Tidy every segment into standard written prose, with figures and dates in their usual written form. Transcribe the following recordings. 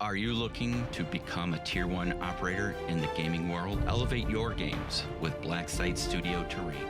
Are you looking to become a Tier 1 operator in the gaming world? Elevate your games with Black Site Studio Terrain.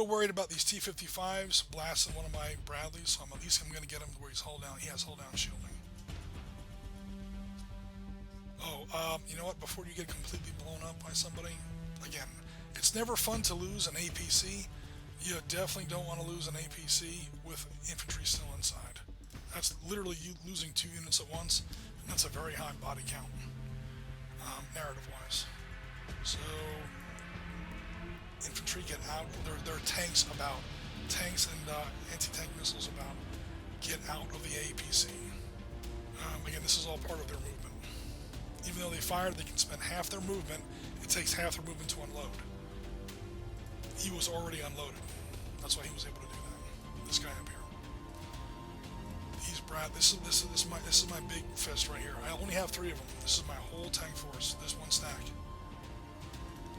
Worried about these T-55s blasting one of my Bradleys, so at least I'm going to get him where he's hull down. He has hull down shielding. Oh, you know what? Before you get completely blown up by somebody, again, it's never fun to lose an APC. You definitely don't want to lose an APC with infantry still inside. That's literally you losing 2 units at once, and that's a very high body count, narrative-wise. So infantry get out. There are tanks about. Tanks and anti-tank missiles about. Get out of the APC. Again, this is all part of their movement. Even though they fired, they can spend half their movement. It takes half their movement to unload. He was already unloaded. That's why he was able to do that. This guy up here. He's Brad. This is my big fist right here. I only have 3 of them. This is my whole tank force. This one stack.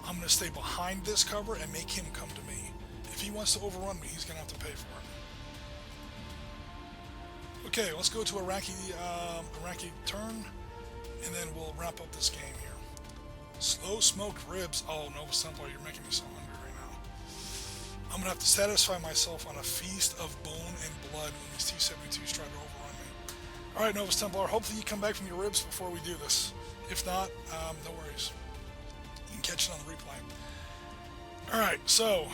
I'm going to stay behind this cover and make him come to me. If he wants to overrun me, he's going to have to pay for it. Okay, let's go to Iraqi turn, and then we'll wrap up this game here. Slow smoked ribs. Oh, Nova Templar, you're making me so hungry right now. I'm going to have to satisfy myself on a feast of bone and blood when these T-72s try to overrun me. Alright, Nova Templar, hopefully you come back from your ribs before we do this. If not, no worries. You can catch it on the replay. Alright, so,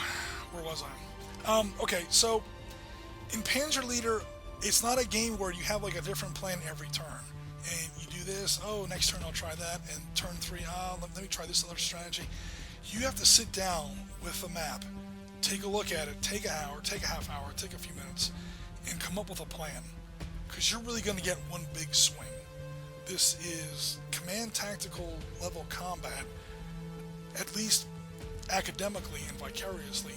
where was I? Okay, so, in Panzer Leader, it's not a game where you have like a different plan every turn. And you do this, oh, next turn I'll try that, and turn 3, let me try this other strategy. You have to sit down with the map, take a look at it, take an hour, take a half hour, take a few minutes, and come up with a plan. Because you're really going to get one big swing. This is command tactical level combat, at least academically and vicariously,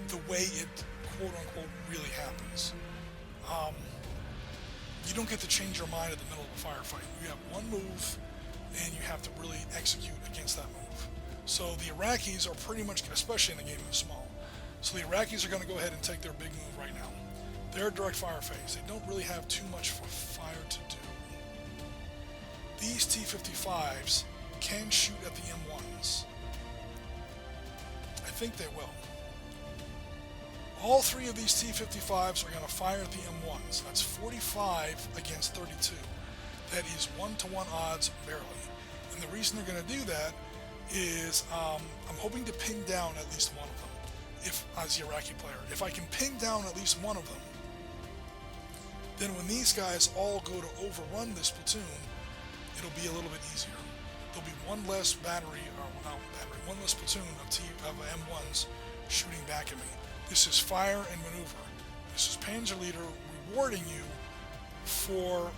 the way it quote-unquote really happens. You don't get to change your mind in the middle of a firefight. You have one move, and you have to really execute against that move. So the Iraqis are pretty much, especially in the game is small, so the Iraqis are going to go ahead and take their big move right now. They're a direct fire phase. They don't really have too much for fire to do. These T-55s can shoot at the M1s. I think they will. All 3 of these T-55s are going to fire at the M1s. That's 45 against 32. That is 1-to-1 odds, barely. And the reason they're going to do that is I'm hoping to pin down at least one of them, if as the Iraqi player. If I can pin down at least one of them, then when these guys all go to overrun this platoon, it'll be a little bit easier. There'll be one less battery, or not battery, one less platoon of M1s shooting back at me. This is fire and maneuver. This is Panzer Leader rewarding you for,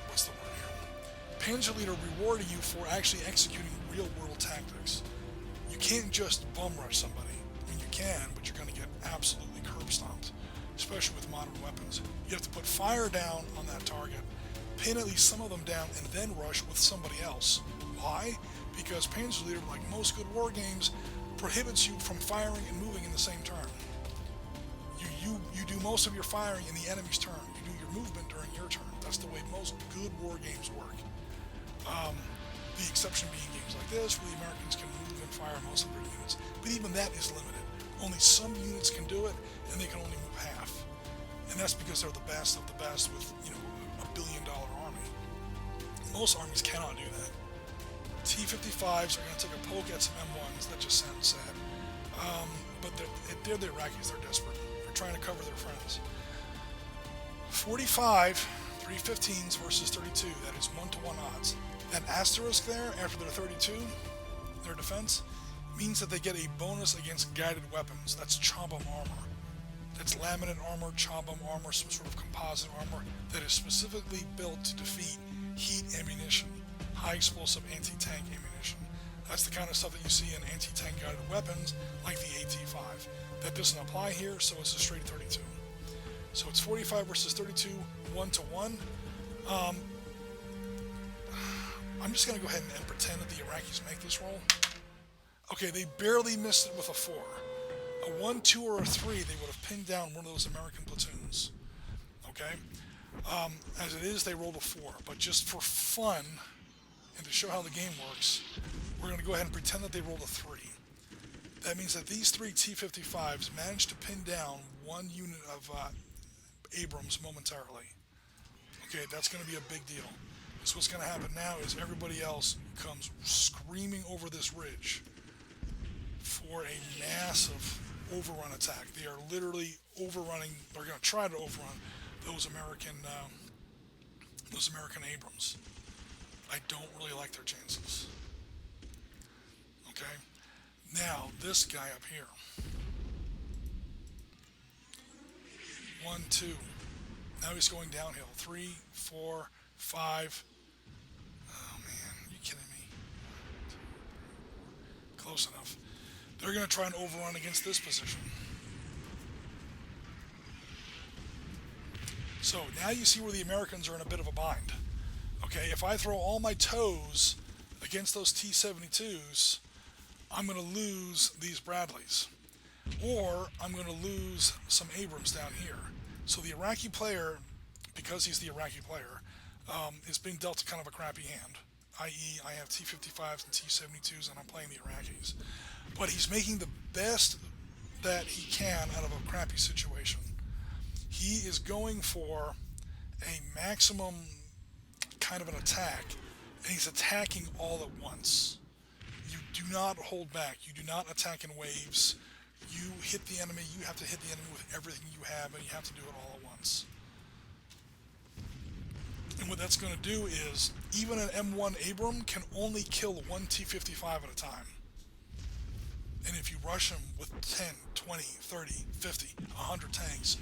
what's the word here? Panzer Leader rewarding you for actually executing real-world tactics. You can't just bum rush somebody. I mean, you can, but you're going to get absolutely curb stomped, especially with modern weapons. You have to put fire down on that target, pin at least some of them down, and then rush with somebody else. Why? Because Panzer Leader, like most good war games, prohibits you from firing and moving in the same turn. You do most of your firing in the enemy's turn. You do your movement during your turn. That's the way most good war games work. The exception being games like this, where the Americans can move and fire most of their units. But even that is limited. Only some units can do it, and they can only move half. And that's because they're the best of the best with, $1 billion army. Most armies cannot do that. T-55s are going to take a poke at some M1s. That just sounds sad. But they're the Iraqis. They're desperate. They're trying to cover their friends. 45, 315s versus 32. That is 1-to-1 odds. That asterisk there, after their 32, their defense, means that they get a bonus against guided weapons. That's chomp armor. that's laminate armor, chobham armor, some sort of composite armor that is specifically built to defeat heat ammunition, high explosive anti-tank ammunition. That's the kind of stuff that you see in anti-tank guided weapons like the AT-5. That doesn't apply here, so it's a straight 32. So it's 45 versus 32, 1-to-1. I'm just going to go ahead and pretend that the Iraqis make this roll. Okay, they barely missed it with a 4. A 1, 2, or a 3, they would have pinned down one of those American platoons. Okay? As it is, they rolled a 4. But just for fun, and to show how the game works, we're going to go ahead and pretend that they rolled a 3. That means that these 3 T-55s managed to pin down one unit of Abrams momentarily. Okay, that's going to be a big deal. So what's going to happen now is everybody else comes screaming over this ridge for a massive overrun attack. They are literally overrunning. They're going to try to overrun those American Abrams. I don't really like their chances. Okay, now this guy up here. 1, 2. Now he's going downhill. 3, 4, 5. Oh man, are you kidding me? Close enough. They're going to try and overrun against this position. So now you see where the Americans are in a bit of a bind. Okay, if I throw all my toes against those T-72s, I'm going to lose these Bradleys. Or I'm going to lose some Abrams down here. So the Iraqi player, because he's the Iraqi player, is being dealt kind of a crappy hand. I.e., I have T-55s and T-72s and I'm playing the Iraqis. But he's making the best that he can out of a crappy situation. He is going for a maximum kind of an attack, and he's attacking all at once. You do not hold back. You do not attack in waves. You hit the enemy. You have to hit the enemy with everything you have, and you have to do it all at once. And what that's going to do is, even an M1 Abram can only kill one T-55 at a time. And if you rush him with 10, 20, 30, 50, 100 tanks,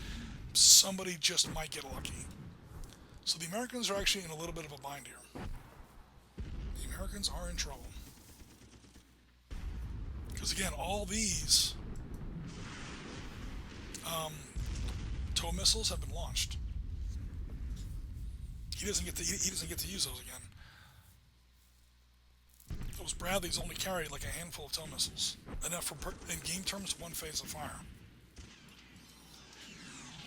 somebody just might get lucky. So the Americans are actually in a little bit of a bind here. The Americans are in trouble. Because again, all these tow missiles have been launched. He doesn't get to use those again. Those Bradleys only carry like a handful of tow missiles, enough for in game terms 1 phase of fire.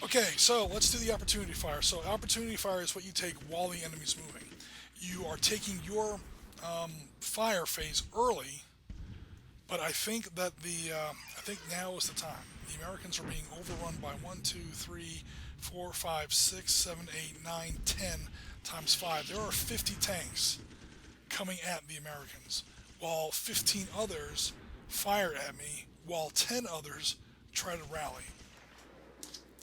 Okay, so let's do the opportunity fire. So opportunity fire is what you take while the enemy's moving. You are taking your fire phase early, but I think that I think now is the time. The Americans are being overrun by 1, 2, 3, 4, 5, 6, 7, 8, 9, 10 times 5. There are 50 tanks coming at the Americans, while 15 others fire at me, while 10 others try to rally.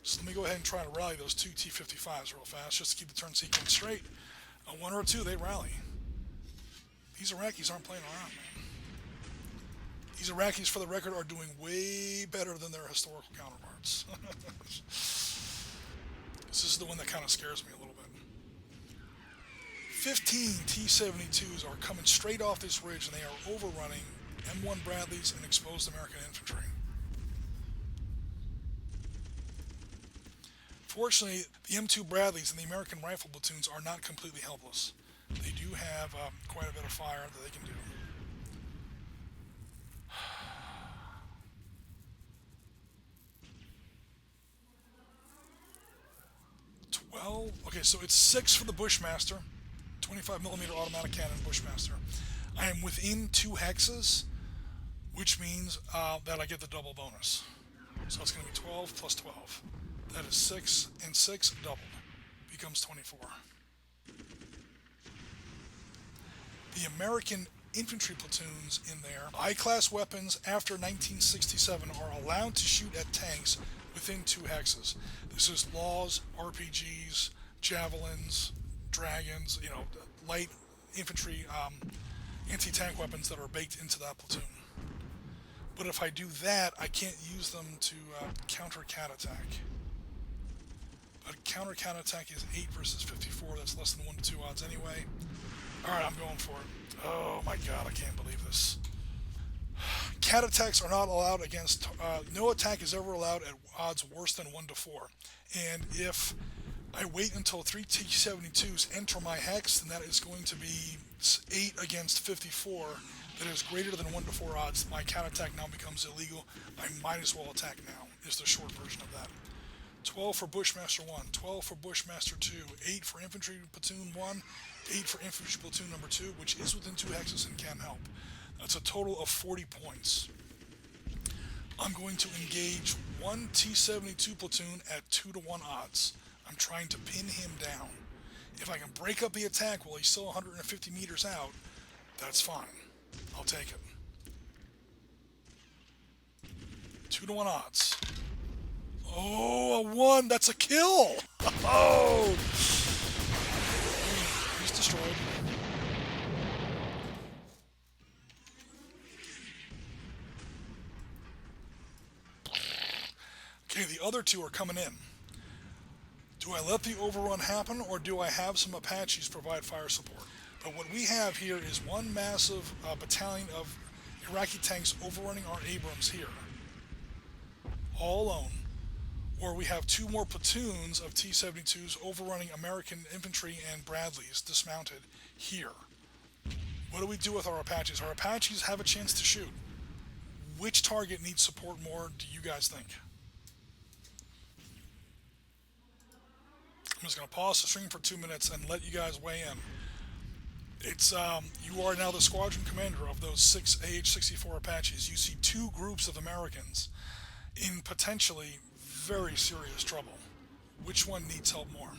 So let me go ahead and try to rally those 2 T-55s real fast, just to keep the turn sequence straight. 1 or 2, they rally. These Iraqis aren't playing around, man. These Iraqis, for the record, are doing way better than their historical counterparts. This is the one that kind of scares me a little bit. 15 T-72s are coming straight off this ridge, and they are overrunning M1 Bradleys and exposed American infantry. Fortunately, the M2 Bradleys and the American rifle platoons are not completely helpless. They do have quite a bit of fire that they can do. Okay, so it's 6 for the Bushmaster, 25mm automatic cannon Bushmaster. I am within 2 hexes, which means that I get the double bonus. So it's going to be 12 plus 12. That is 6 and 6 doubled. Becomes 24. The American infantry platoons in there, I-class weapons after 1967 are allowed to shoot at tanks within 2 hexes. This is laws, RPGs, javelins, dragons, light infantry, anti-tank weapons that are baked into that platoon. But if I do that, I can't use them to counter cat attack. But counter cat attack is 8 versus 54. That's less than 1 to 2 odds anyway. Alright, I'm going for it. Oh my god, I can't believe this. Cat attacks are not allowed against... no attack is ever allowed at odds worse than 1 to 4. And if I wait until 3 T-72s enter my hex, then that is going to be 8 against 54. That is greater than 1 to 4 odds. My cat attack now becomes illegal. I might as well attack now, is the short version of that. 12 for Bushmaster 1, 12 for Bushmaster 2, 8 for Infantry Platoon 1, 8 for Infantry Platoon number 2, which is within 2 hexes and can help. That's a total of 40 points. I'm going to engage 1 T-72 platoon at 2 to 1 odds. I'm trying to pin him down. If I can break up the attack while he's still 150 meters out, that's fine. I'll take it. 2 to 1 odds. Oh, a 1! That's a kill! Oh! He's destroyed. Okay, the other 2 are coming in. Do I let the overrun happen, or do I have some Apaches provide fire support? But what we have here is one massive battalion of Iraqi tanks overrunning our Abrams here. All alone. Or we have 2 more platoons of T-72s overrunning American infantry and Bradleys dismounted here. What do we do with our Apaches? Our Apaches have a chance to shoot. Which target needs support more, do you guys think? I'm just going to pause the stream for 2 minutes and let you guys weigh in. It's you are now the squadron commander of those 6 AH-64 Apaches. You see 2 groups of Americans in potentially very serious trouble. Which one needs help more?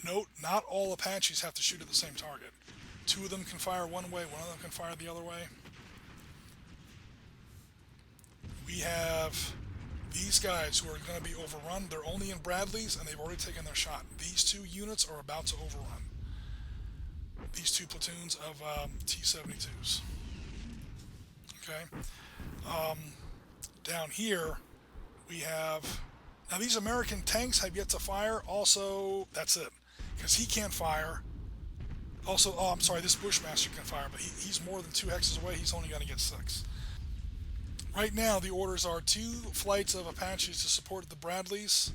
Note, not all Apaches have to shoot at the same target. 2 of them can fire one way, 1 of them can fire the other way. We have these guys who are going to be overrun. They're only in Bradleys and they've already taken their shot. These 2 units are about to overrun. These 2 platoons of T-72s. Okay. Down here, we have... Now, these American tanks have yet to fire. Also, that's it. Because he can't fire. Also, oh, I'm sorry, this Bushmaster can fire, but he's more than 2 hexes away. He's only going to get 6. Right now, the orders are 2 flights of Apaches to support the Bradleys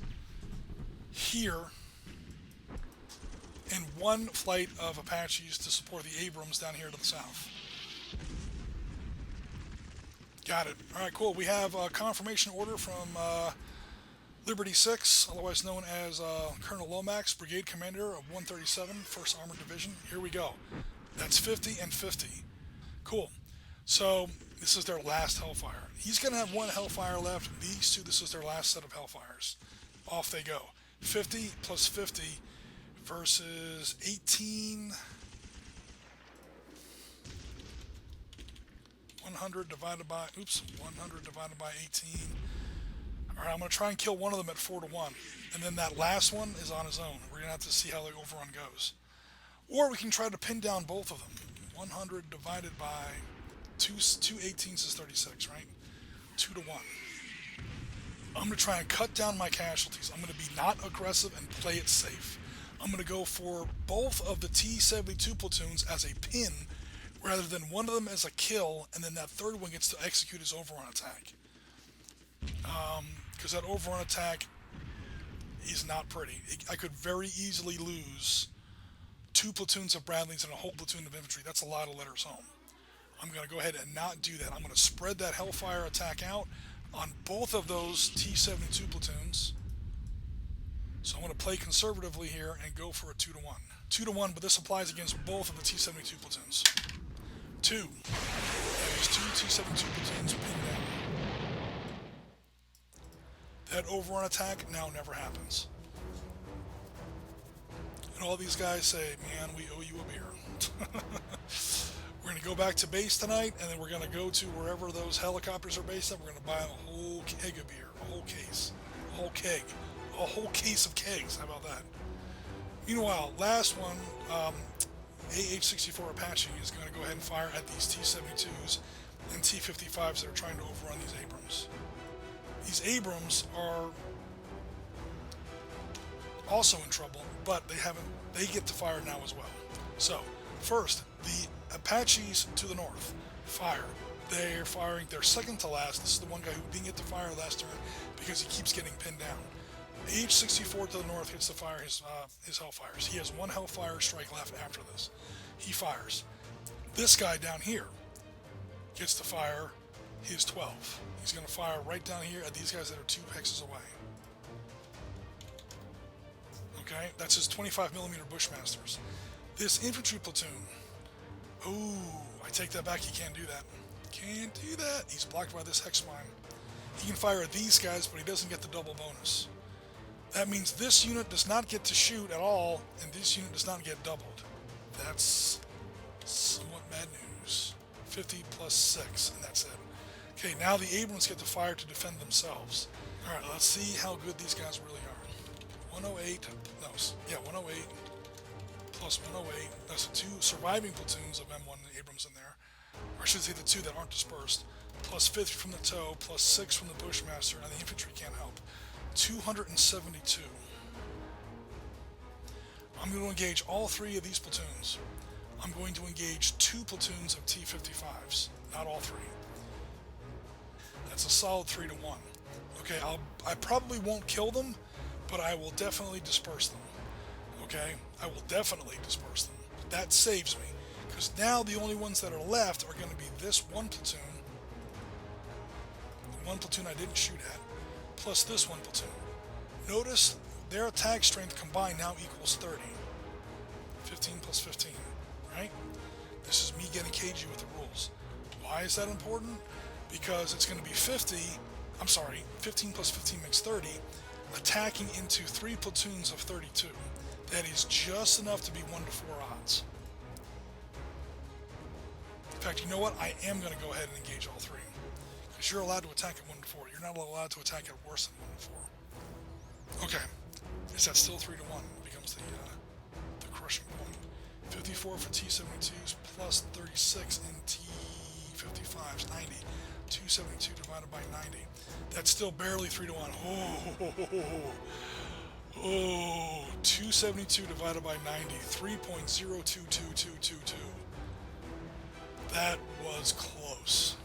here, and 1 flight of Apaches to support the Abrams down here to the south. Got it. All right, cool. We have a confirmation order from Liberty 6, otherwise known as Colonel Lomax, Brigade Commander of 137, 1st Armored Division. Here we go. That's 50 and 50. Cool. So this is their last Hellfire. He's going to have 1 Hellfire left. These 2, this is their last set of Hellfires. Off they go. 50 plus 50 versus 18... 100 divided by, 100 divided by 18. Alright, I'm going to try and kill one of them at 4 to 1. And then that last one is on his own. We're going to have to see how the overrun goes. Or we can try to pin down both of them. 100 divided by 2 18s is 36, right? 2 to 1. I'm going to try and cut down my casualties. I'm going to be not aggressive and play it safe. I'm going to go for both of the T-72 platoons as a pin rather than one of them as a kill, and then that 3rd one gets to execute his overrun attack. Because that overrun attack is not pretty. I could very easily lose 2 platoons of Bradleys and a whole platoon of infantry. That's a lot of letters home. I'm going to go ahead and not do that. I'm going to spread that Hellfire attack out on both of those T-72 platoons. So I'm going to play conservatively here and go for a 2 to 1. 2 to 1, but this applies against both of the T-72 platoons. 2. There's 2 T-72 platoons pinned down. That overrun attack now never happens. And all these guys say, man, we owe you a beer. We're going to go back to base tonight, and then we're going to go to wherever those helicopters are based at. We're going to buy a whole keg of beer, a whole case, a whole keg, a whole case of kegs. How about that? Meanwhile, last one, AH-64 Apache is going to go ahead and fire at these T-72s and T-55s that are trying to overrun these Abrams. These Abrams are also in trouble, but they get to fire now as well. So, first, the Apaches to the north fire. They're firing, they're second to last. This is the one guy who didn't get to fire last turn because he keeps getting pinned down. H-64 to the north gets to fire his Hellfires. He has one Hellfire strike left after this. He fires. This guy down here gets to fire his 12. He's going to fire right down here at these guys that are 2 hexes away. Okay, that's his 25mm Bushmasters. This infantry platoon. Ooh, I take that back. He can't do that. Can't do that. He's blocked by this hex mine. He can fire at these guys, but he doesn't get the double bonus. That means this unit does not get to shoot at all, and this unit does not get doubled. That's somewhat bad news. 50 plus 6, and that's it. Okay, now the Abrams get to fire to defend themselves. Alright, let's see how good these guys really are. 108, no, yeah, 108 plus 108. That's the 2 surviving platoons of M1 Abrams in there. Or I should say the 2 that aren't dispersed. Plus 50 from the TOW, plus 6 from the Bushmaster, and the infantry can't help. 272. I'm going to engage all 3 of these platoons. I'm going to engage 2 platoons of T-55s, not all 3. That's a solid 3 to 1. Okay, I probably won't kill them, but I will definitely disperse them. Okay, I will definitely disperse them. That saves me, because now the only ones that are left are going to be this one platoon, the one platoon I didn't shoot at, plus this one platoon. Notice their attack strength combined now equals 30. 15 plus 15, right? This is me getting cagey with the rules. Why is that important? Because it's going to be 15 plus 15 makes 30, attacking into 3 platoons of 32. That is just enough to be 1 to 4 odds. In fact, you know what? I am going to go ahead and engage all 3. Because you're allowed to attack at 1 to 4. You're not allowed to attack at worse than 1 to 4. Okay. Is that still 3 to 1? It becomes the crushing point. 54 for T-72s plus 36 in T-55s. 90. 272 divided by 90. That's still barely 3 to 1. Oh, 272 divided by 90. 3.022222. That was close.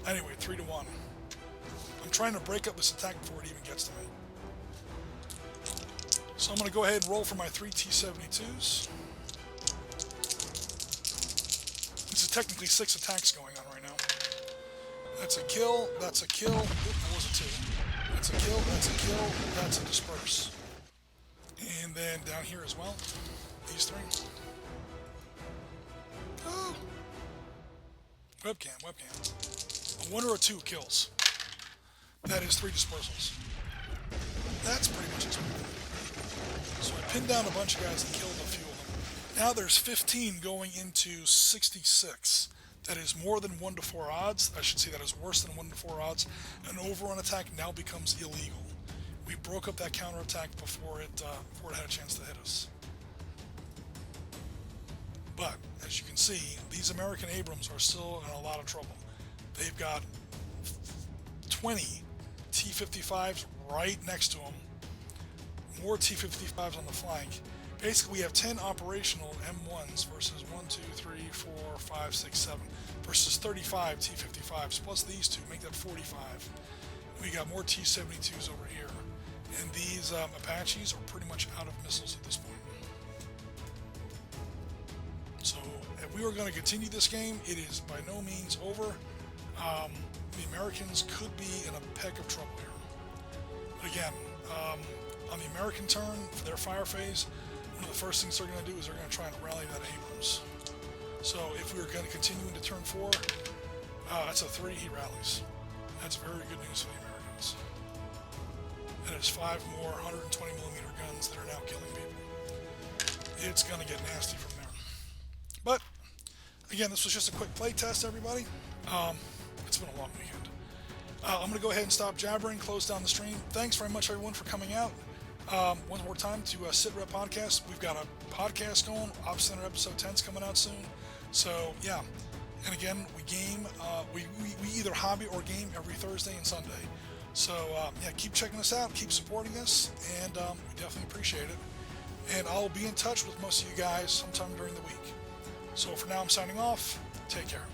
Anyway, 3 to 1. I'm trying to break up this attack before it even gets to me. So I'm going to go ahead and roll for my 3 T-72s. This is technically 6 attacks going on right now. That's a kill, that's a kill. Oop, what was it 2? That's a kill, that's a kill, that's a disperse. And then down here as well, these 3. Oh! Webcam. A 1 or a 2 kills. That is 3 dispersals. That's pretty much expected. So I pinned down a bunch of guys and killed a few of them. Now there's 15 going into 66. That is more than 1 to 4 odds. I should say that is worse than 1 to 4 odds. An overrun attack now becomes illegal. We broke up that counterattack before it had a chance to hit us. But, as you can see, these American Abrams are still in a lot of trouble. They've got 20 T-55s right next to them. More T-55s on the flank. Basically, we have 10 operational M1s versus 1, 2, 3, 4, 5, 6, 7 versus 35 T-55s plus these 2 make that 45. We got more T-72s over here, and these Apaches are pretty much out of missiles at this point. So, if we were going to continue this game, it is by no means over. The Americans could be in a peck of trouble here. But again, on the American turn, for their fire phase, one of the first things they're going to do is they're going to try and rally that Abrams. So if we were going to continue into turn 4, that's a 3, he rallies. That's very good news for the Americans. And there's 5 more 120mm guns that are now killing people. It's going to get nasty from there. But, again, this was just a quick play test, everybody. It's been a long weekend. I'm going to go ahead and stop jabbering, close down the stream. Thanks very much, everyone, for coming out. One more time to Sitrep Podcast. We've got a podcast going. Op Center episode 10's coming out soon. So, yeah, And again, we game, we either hobby or game every Thursday and Sunday. So yeah, keep checking us out, keep supporting us, and we definitely appreciate it. And I'll be in touch with most of you guys sometime during the week. So for now, I'm signing off. Take care.